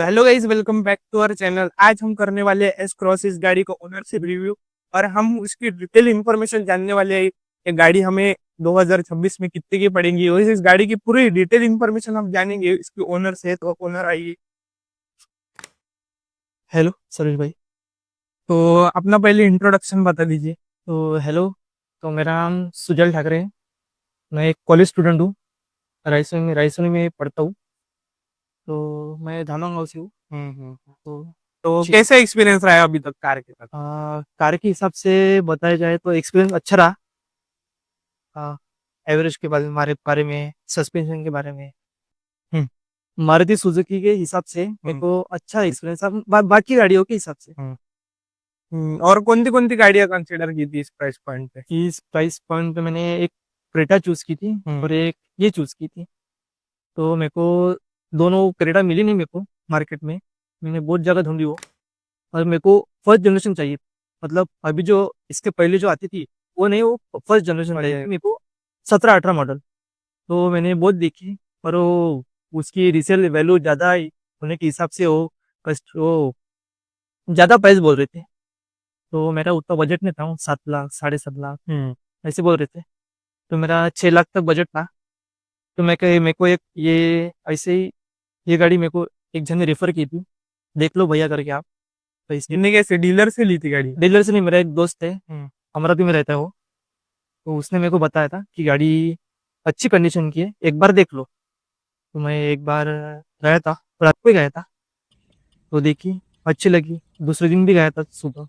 तो hello guys, welcome back to our channel. आज हम करने वाले हैं एस क्रॉस इस गाड़ी का ओनरशिप रिव्यू और हम उसकी डिटेल इंफॉर्मेशन जानने वाले हैं। ये गाड़ी हमें 2026 में कितने की पड़ेगी और इस गाड़ी की पूरी डिटेल इंफॉर्मेशन हम जानेंगे। इसकी ओनर से तो ओनर आइए। हेलो सरोज भाई। तो अपना पहले इंट्रोडक्शन बता दीजिए। तो हेलो। तो मेरा नाम सुजल ठाकरे है। मैं एक कॉलेज स्टूडेंट हूँ। रायसोनी में पढ़ता हूँ। तो मैं धामंग गाँव से हूँ। तो तो ची- कैसा एक्सपीरियंस रहा है अभी तक कार के साथ? कार के हिसाब से बताया जाए तो एक्सपीरियंस अच्छा रहा। एवरेज के बारे में, सस्पेंशन के बारे में, हम्म। मारुति सुजुकी के हिसाब से मेरे हम्म। को अच्छा एक्सपीरियंस बाकी गाड़ियों के हिसाब से। हम्म। और कौन सी गाड़ियां कंसिडर की थी इस प्राइस पॉइंट पे? इस प्राइस पॉइंट पे मैंने एक क्रेटा चूज की थी हम्म। और एक ये चूज की थी। तो मेरे को दोनों क्रेटा मिली नहीं मेरे को मार्केट में। मैंने बहुत जगह ढूंढी वो, और मेरे को फर्स्ट जनरेशन चाहिए। मतलब अभी जो इसके पहले जो आती थी वो नहीं, वो फर्स्ट जनरेशन चाहिए थी मेरे को, 17-18 मॉडल। तो मैंने बहुत देखी, पर वो उसकी रिसेल वैल्यू ज़्यादा होने के हिसाब से वो ज़्यादा प्राइस बोल रहे थे। तो मेरा उतना बजट नहीं था, 7 लाख 7.5 लाख हम्म। ऐसे बोल रहे थे। तो मेरा 6 लाख तक बजट था। तो मेरे को एक ये ऐसे ही ये गाड़ी मेरे को एक जन ने रेफर की थी, देख लो भैया करके आप। तो इसलिए इनने कैसे डीलर से ली थी गाड़ी? डीलर से नहीं, मेरा एक दोस्त है, हम्म। अमरावती में रहता है वो। तो उसने मेरे को बताया था कि गाड़ी अच्छी कंडीशन की है, एक बार देख लो। तो मैं एक बार गया था, रात को ही गया था। तो देखी, अच्छी लगी। दूसरे दिन भी गया था सुबह,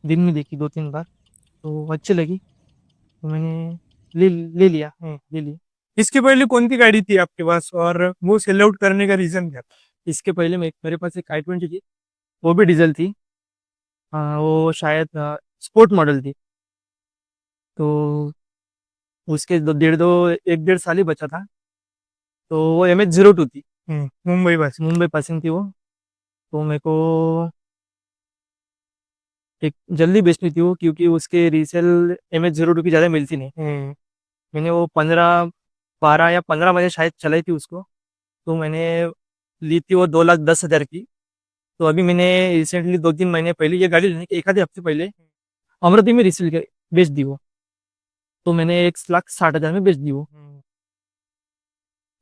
दिन में देखी 2-3 बार। तो अच्छी लगी। तो मैंने ले लिया, ले ली। इसके पहले कौन सी गाड़ी थी आपके पास और वो सेल आउट करने का रीजन क्या था? इसके पहले मेरे पास एक i20 थी, वो भी डीजल थी। वो शायद स्पोर्ट मॉडल थी। तो उसके 1-1.5 साल ही बचा था। तो वो MH-02 थी। मुंबई बस। मुंबई पासिंग थी वो। तो मेरे को एक जल्दी बेचनी थी वो, क्योंकि उसके रीसेल MH-02 की ज़्यादा मिलती नहीं। हम्म। मैंने वो 12 या 15 महीने शायद चलाई थी उसको। तो मैंने ली थी वो 2,10,000 की। तो अभी मैंने रिसेंटली 2-3 महीने पहले, ये गाड़ी लेने के एक आधे हफ्ते पहले, अमरावती में बेच दी वो। तो मैंने 1,60,000 में बेच दी वो।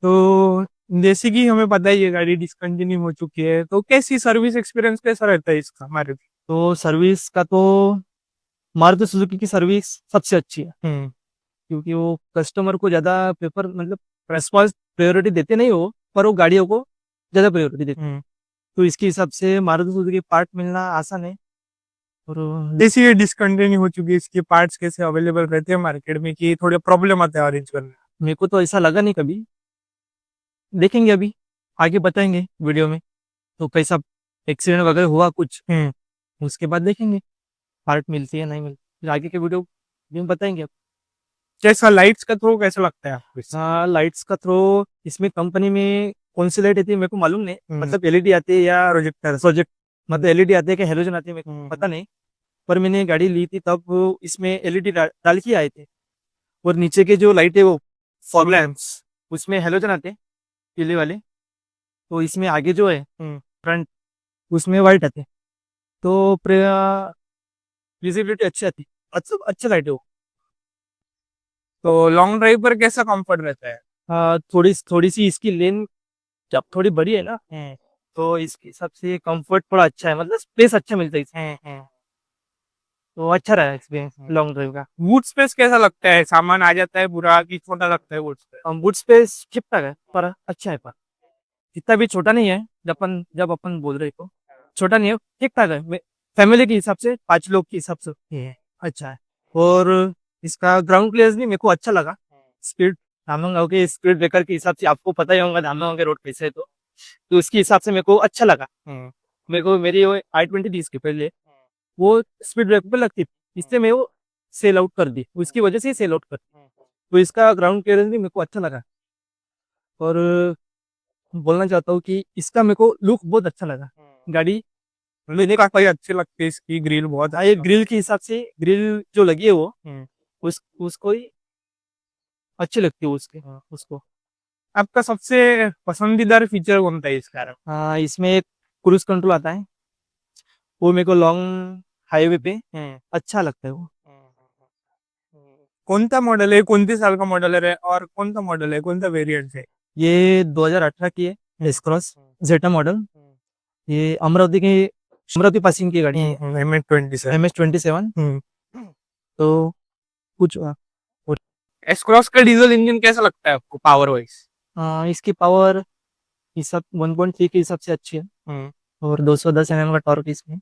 तो जैसे कि हमें पता है ये गाड़ी डिसकंटिन्यू हो चुकी है, तो कैसी सर्विस एक्सपीरियंस कैसा रहता है इसका हमारे? तो सर्विस का तो मारुति सुजुकी की सर्विस सबसे अच्छी है, हम्म। क्योंकि वो कस्टमर को ज़्यादा प्रेफर, मतलब रेस्पॉन्स प्रायोरिटी देते नहीं हो, पर वो गाड़ियों को ज़्यादा प्रायोरिटी देते। हम्म। तो इसके हिसाब से मारुति सुजुकी पार्ट मिलना आसान है। और जैसे ये डिसकंटिन्यू हो चुकी है, इसके पार्ट्स कैसे अवेलेबल रहते हैं मार्केट में कि थोड़े प्रॉब्लम आते हैं अरेंज करने? मेरे को तो ऐसा लगा नहीं कभी। देखेंगे अभी, आगे बताएंगे वीडियो में। तो कैसा एक्सीडेंट वगैरह हुआ कुछ, हम्म। उसके बाद देखेंगे पार्ट मिलती है नहीं मिलती, फिर आगे के वीडियो में बताएंगे। कैसा लाइट्स का थ्रो कैसा लगता है आपको इसका? हाँ, लाइट्स का थ्रो इसमें कंपनी में कौन सी लाइट आती है मेरे को मालूम नहीं। हम्म। मतलब LED आती है या प्रोजेक्टर। प्रोजेक्ट, मतलब LED आती है कि हेलोजन आती है मेरे को हम्म। पता नहीं। पर मैंने गाड़ी ली थी तब इसमें LED डाल के आए थे। और नीचे के जो लाइट है वो फॉग लैंप्स, उसमें हेलोजन आते हैं, पीले वाले। तो इसमें आगे जो है हम्म। फ्रंट, उसमें वाइट आते हैं। तो विजिबिलिटी अच्छी आती है, अच्छा अच्छा लाइट है वो। तो लॉन्ग ड्राइव पर कैसा कंफर्ट रहता है? थोड़ी थोड़ी सी इसकी लेन जब थोड़ी बड़ी है ना, हम्म। तो इसके हिसाब से कंफर्ट थोड़ा अच्छा है, मतलब स्पेस अच्छा मिलता है इसमें। हम्म। तो अच्छा रहा एक्सपीरियंस लॉन्ग ड्राइव का। बूट स्पेस कैसा लगता है? सामान आ जाता है पूरा कि छोटा लगता है बूट स्पेस? बूट स्पेस ठीक ठाक है, पर अच्छा है। पर इतना भी छोटा नहीं है, जब अपन बोल रहे तो छोटा नहीं है, ठीक ठाक है। फैमिली के हिसाब से, 5 लोग के हिसाब से ये है, अच्छा है। और इसका ग्राउंड क्लियरेंस भी मेरे को अच्छा लगा। स्पीड, धामनगांव के स्पीड ब्रेकर के हिसाब से आपको पता ही होगा धामनगांव के रोड कैसे है। तो उसके हिसाब से मेरे को अच्छा लगा। हम्म। मेरे को मेरी वो i20 थी इसके पहले, वो स्पीड ब्रेकर पे लगती थी, इससे मैं वो सेल आउट कर दी, उसकी वजह से ही सेल आउट कर दी। तो इसका ग्राउंड क्लियरेंस भी मेरे को अच्छा लगा। और बोलना चाहता हूँ कि इसका मेरे को लुक बहुत अच्छा लगा गाड़ी। मुझे काफी अच्छी लगती है इसकी ग्रिल, बहुत ये अच्छा। ग्रिल के हिसाब से, ग्रिल जो लगी है वो हम्म। उसको ही अच्छी लगती है उसके, उसको। आपका सबसे पसंदीदार फीचर कौन सा है इस कार में? हाँ, इसमें एक क्रूज कंट्रोल आता है, वो मेरे को लॉन्ग हाईवे पे अच्छा लगता है वो। कौन सा मॉडल है, कौन सी साल का मॉडल है और कौन सा मॉडल है, कौन सा वेरिएंट है? ये 2018 की है, एस क्रॉस जेटा मॉडल। ये अमरावती पासिंग की गाड़ी है, MS-27। MS-27। तो कुछ एस क्रॉस का डीजल इंजन कैसा लगता है आपको पावर वाइज? इसकी पावर हिसाब 1.3 के हिसाब से अच्छी है, और 210 एनएम का टॉर्क इसमें,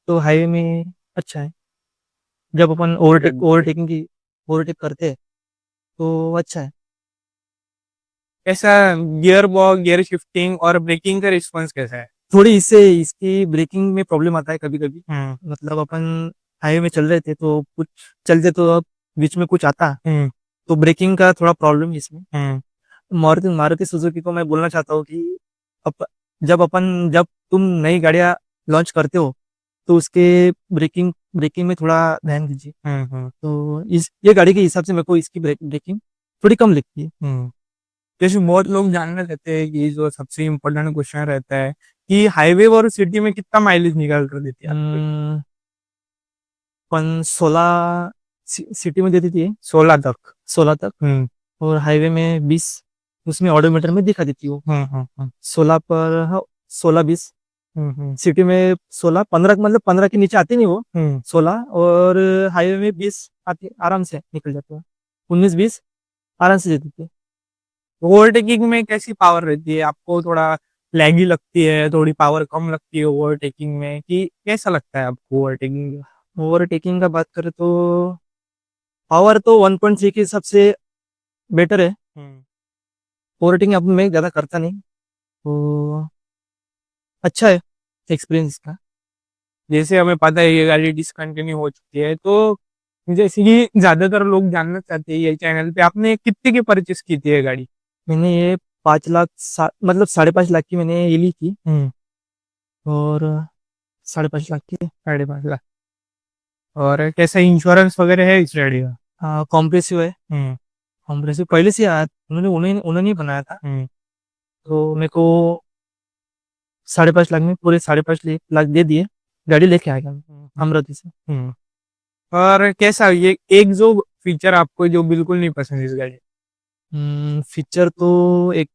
तो हाईवे में अच्छा है। जब अपन ओवरटेक करते हैं तो अच्छा है। कैसा गियर बॉक्स, गियर शिफ्टिंग और ब्रेकिंग का रिस्पॉन्स कैसा है? थोड़ी इसकी ब्रेकिंग में प्रॉब्लम आता है कभी कभी। मतलब अपन हाईवे में चल रहे थे तो कुछ चलते तो अब बीच में कुछ आता, तो ब्रेकिंग का थोड़ा प्रॉब्लम है इसमें। मारुति मारुति सुजुकी को मैं बोलना चाहता हूँ कि अप, जब तुम नई गाड़ियां लॉन्च करते हो तो उसके ब्रेकिंग ब्रेकिंग में थोड़ा ध्यान दीजिए। तो ये गाड़ी के हिसाब से मेरे को इसकी ब्रेकिंग थोड़ी कम लगती है। जैसे बहुत लोग जानना चाहते हैं कि जो सबसे इम्पोर्टेंट क्वेश्चन रहता है कि हाईवे और सिटी में कितना माइलेज निकाल कर देती है आपको? हम्म, 16 सिटी में देती थी, 16 तक। 16 तक, और हाईवे में 20, उसमें ऑडोमीटर में दिखा देती हूँ 16 पर। हाँ, 16-20 सिटी में 16-15, मतलब 15 के नीचे आती नहीं वो, 16, और हाईवे में 20 आती, आराम से निकल जाती है, 19-20 आराम से देती है। ओवरटेकिंग में कैसी पावर रहती है आपको? थोड़ा लैगी लगती है, थोड़ी पावर कम लगती है ओवरटेकिंग में, कि कैसा लगता है आपको ओवरटेकिंग? ओवरटेकिंग का बात करें तो पावर तो 1.3 के हिसाब से बेटर है। ओवरटेकिंग अब मैं ज़्यादा करता नहीं, तो अच्छा है एक्सपीरियंस का। जैसे हमें पता है ये गाड़ी डिसकंटिन्यू हो चुकी है, तो जैसे कि ज्यादातर लोग जानना चाहते हैं ये चैनल पे, आपने कितने की परचेस की थी ये गाड़ी? मैंने ये 5 लाख मतलब 5.5 लाख की मैंने ये ली थी, और 5.5 लाख की। 5.5 लाख। और कैसा इंश्योरेंस वगैरह है इस गाड़ी का? हाँ, कॉम्प्रेसिव है। कॉम्प्रेसिव पहले से आया, उन्होंने उन्होंने ही बनाया था, तो मेरे को 5.5 लाख में पूरे 5.5 लाख दे दिए, गाड़ी लेके आएगा मैं अमरावती से। और कैसा ये एक जो फीचर आपको जो बिल्कुल नहीं पसंद इस गाड़ी? फीचर तो एक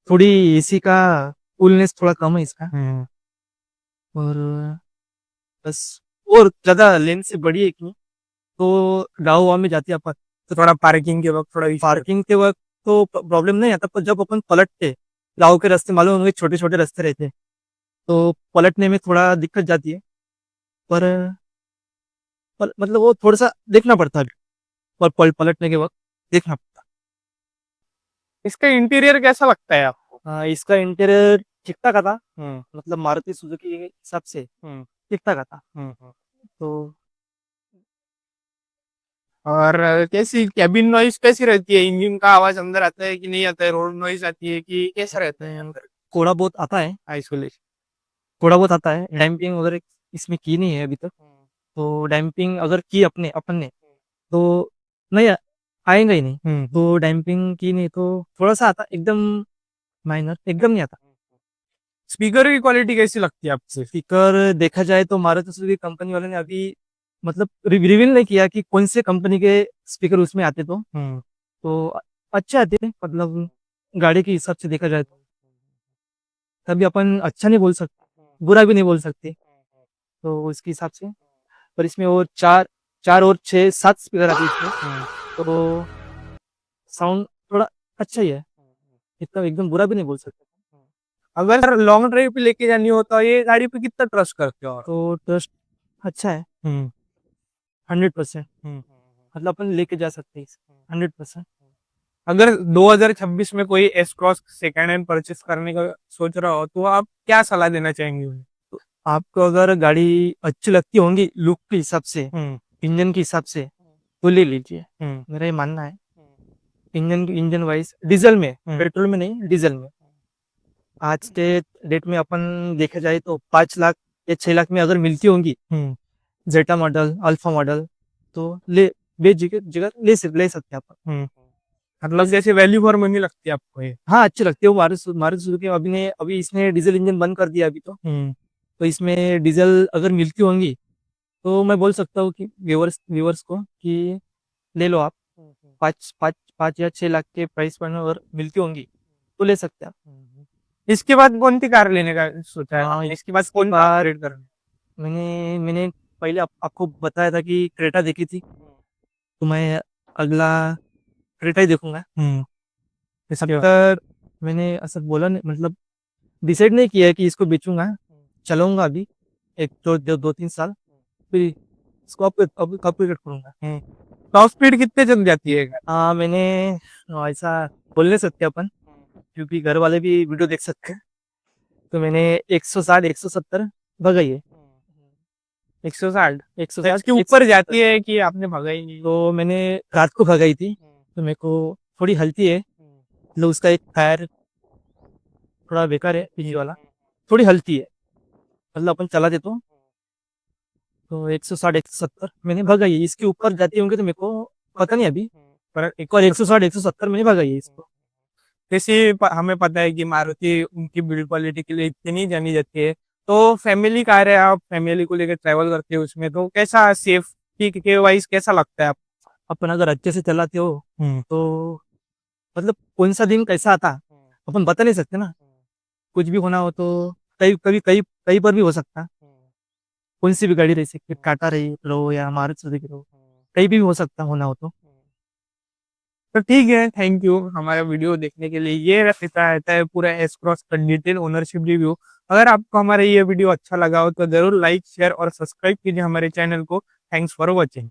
थोड़ी एसी का कूलनेस थोड़ा कम है इसका, और बस, और ज्यादा लेंथ से बड़ी है क्यों, तो गाँव वाँव में जाती है अपन, तो थोड़ा पार्किंग के वक्त थोड़ा issue पार्किंग के वक्त तो प्रॉब्लम नहीं आता, पर जब अपन पलटते, गाँव के रास्ते मालूम होंगे, छोटे छोटे रास्ते रहते हैं, तो पलटने में थोड़ा दिक्कत जाती है। पर मतलब वो थोड़ा सा देखना पड़ता है, पर पलटने के वक्त देखना पड़ता इसका इंटीरियर कैसा लगता है आपको? है। इसका इंटीरियर ठीक ठाक था, मतलब मारुति सुजुकी के हिसाब से ठीक ठाक था। तो और कैसी कैबिन नॉइस कैसी रहती है? इंजन का आवाज अंदर आता है कि नहीं आता है? रोड नॉइस आती है कि कैसा रहता है अंदर? थोड़ा बहुत आता है, आइसोलेशन। थोड़ा बहुत आता है। डैम्पिंग वगैरह इसमें की नहीं है अभी तक, तो डैम्पिंग अगर की अपन ने तो नहीं आएगा ही नहीं, तो डैम्पिंग की नहीं तो थोड़ा सा आता, एकदम माइनर, एकदम नहीं आता। स्पीकर की क्वालिटी कैसी लगती है आपसे? स्पीकर देखा जाए तो मारुति सुजुकी कंपनी वाले ने अभी मतलब रिवील नहीं किया कि कौन से कंपनी के स्पीकर उसमें आते, तो अच्छे आते हैं, मतलब गाड़ी के हिसाब से देखा जाए तो तभी अपन अच्छा नहीं बोल सकते, बुरा भी नहीं बोल सकते, तो उसके हिसाब से। पर इसमें और चार चार और 6-7 स्पीकर आते हैं इसमें, तो साउंड थोड़ा अच्छा ही है, इतना एकदम बुरा भी नहीं बोल सकते। अगर लॉन्ग ड्राइव पे लेके जानी हो तो ये गाड़ी पे कितना ट्रस्ट करते हो आप? तो ट्रस्ट अच्छा है, 100%, मतलब अपन लेके जा सकते हैं 100%। अगर 2026 में कोई S cross second hand purchase करने का सोच रहा हो तो आप क्या सलाह देना चाहेंगे उन्हें? तो आपको अगर गाड़ी अच्छी लगती होंगी लुक के हिसाब से, इंजन के हिसाब से, तो ले लीजिए, मेरा ये मानना है। इंजन वाइज डीजल में, पेट्रोल में नहीं, डीजल में आज के डेट में अपन देखा जाए तो 5 लाख या 6 लाख में अगर मिलती होंगी जेटा मॉडल, अल्फा मॉडल, तो ले बेजिगर ले सकते हैं अपन। मतलब जैसे वैल्यू फॉर मनी लगती है आपको ये। हाँ अच्छी लगती है वो मारुति सुजुकी। अभी इसने डीजल इंजन बंद कर दिया अभी तो इसमें डीजल अगर मिलती होंगी तो मैं बोल सकता हूँ कि व्यूवर्स व्यूवर्स को कि ले लो आप। 5 या 6 लाख के प्राइस पर अगर मिलती होंगी तो ले सकते हैं आप। इसके बाद कौन सी कार लेने का सोचा है हाँ आपने? इसके बाद इसके कौन सा बाद अपग्रेड करना मैंने पहले आपको बताया था कि क्रेटा देखी थी, तो मैं अगला क्रेटा ही देखूंगा। है? तब इसके बाद तक मैंने ऐसा बोला नहीं, मतलब डिसाइड नहीं किया है कि इसको बेचूंगा। चलाऊंगा अभी एक 2-3 साल, फिर इसको अपग्रेड करूंगा। टॉप स्पीड कितने चल जाती है? हाँ मैंने ऐसा बोल नहीं सकते अपन, क्योंकि घर वाले भी वीडियो देख सकते हैं। तो मैंने 160-170 भगाई है। 160? 160 इसके ऊपर जाती है कि आपने भगाई नहीं? तो मैंने रात को भगाई थी, तो मेरे को थोड़ी हल्ती है, मतलब उसका एक टायर थोड़ा बेकार है पीछे वाला, थोड़ी हल्ती है। मतलब अपन चला दे तो 160-170 मैंने भगाई है। इसके ऊपर जाती होंगे तो मेरे को पता नहीं अभी, पर एक और 160-170 मैंने भगाई है इसको। जैसे हमें पता है कि मारुति उनकी बिल्ड क्वालिटी के लिए इतनी जानी जाती है, तो फैमिली कार है, आप फैमिली को लेकर ट्रैवल करते हो उसमें, तो कैसा सेफ्टी के वाइज कैसा लगता है आप? अपन अगर अच्छे से चलाते हो हम्म। तो मतलब कौन सा दिन कैसा आता अपन बता नहीं सकते ना। कुछ भी होना हो तो कहीं कभी कहीं कहीं पर भी हो सकता है। कौन सी भी गाड़ी रह सकती है, टाटा रहो या मारुति सुजुकी रहो, कहीं भी हो सकता होना हो तो। तो ठीक है, थैंक यू हमारा वीडियो देखने के लिए। ये रहता है पूरा एस क्रॉस का डिटेल ओनरशिप रिव्यू। अगर आपको हमारा ये वीडियो अच्छा लगा हो तो जरूर लाइक शेयर और सब्सक्राइब कीजिए हमारे चैनल को। Thanks for watching.